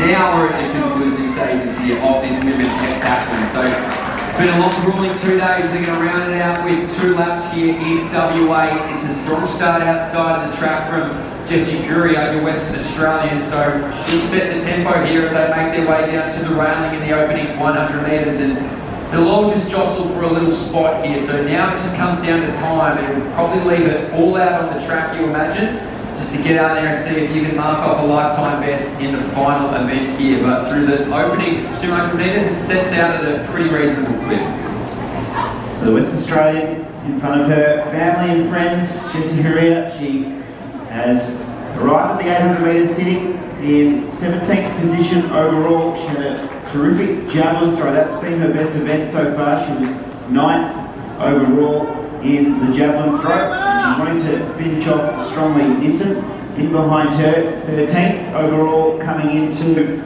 now we're at the conclusive stages here of this women's heptathlon. So it's been a long, grueling 2 days. We're going to round it out with 2 laps here in WA. It's a strong start outside of the track from Huria, your Western Australian. So she'll set the tempo here as they make their way down to the railing in the opening 100 metres. And they'll all just jostle for a little spot here. So now it just comes down to time, and it'll probably leave it all out on the track, you imagine, just to get out there and see if you can mark off a lifetime best in the final event here. But through the opening 200 metres, it sets out at a pretty reasonable clip. The West Australian in front of her family and friends, Huria. She has arrived at the 800 metres sitting in 17th position overall. She had a terrific javelin throw. That's been her best event so far. She was 9th overall in the javelin throw. She's wanting to finish off strongly. Nyssen in behind her, 13th overall coming into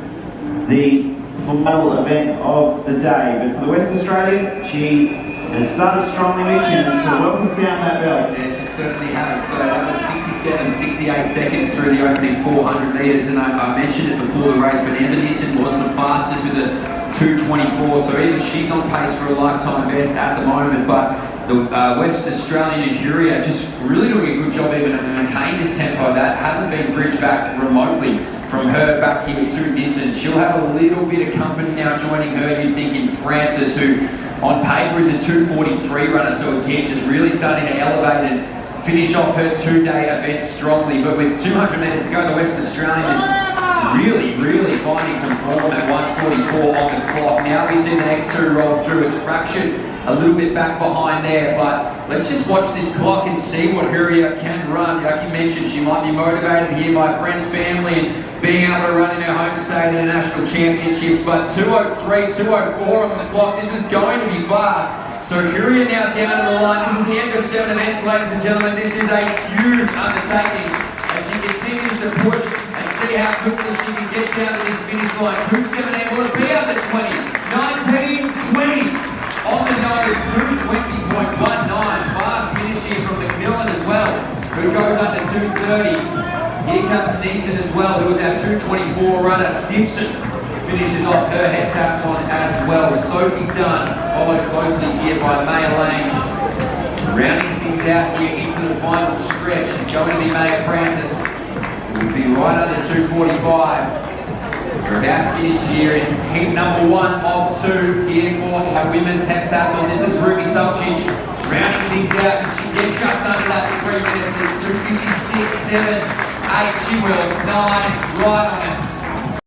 the final event of the day. But for the West Australian, she has started strongly, Mitch, and so welcome sound that bell. Yeah, she certainly has. So that was 68 seconds through the opening 400 metres, and I mentioned it before the race, but Nyssen was the fastest with a 2:24, so even she's on pace for a lifetime best at the moment. But the Western Australian Huria just really doing a good job even to maintain this tempo. That hasn't been bridged back remotely from her back here to Nyssen. She'll have a little bit of company now joining her, you think, in Francis, who on paper is a 2:43 runner, so again just really starting to elevate and finish off her 2-day event strongly. But with 200 metres to go, the Western Australian is really finding some form at 1:44 on the clock. Now we see the next two roll through. It's fractured a little bit back behind there, but let's just watch this clock and see what Huria can run. Like you mentioned, she might be motivated here by friends, family, and being able to run in her home state in the national championships. But 2:03, 2:04 on the clock. This is going to be fast. So Huria now down to the line. This is the end of 7 events, ladies and gentlemen. This is a huge undertaking as she continues to push and see how quickly she can get down to this finish line. 2:17, will it be under 20? 19:20 on the nose, 2:20.19. Fast finish here from Macmillan as well, who goes under 2:30. Here comes Nyssen as well, who was our 2:24 runner. Stimpson finishes off her heptathlon as well. Sophie Dunn followed closely here by Lange. Rounding things out here into the final stretch is going to be Maya Francis. It will be right under 2:45. We're about finished here in heat number 1 of 2 here for our women's heptathlon. This is Sulicich rounding things out, and she gets just under that 3 minutes. It's 2:56, 7, 8. She will 9 right on it.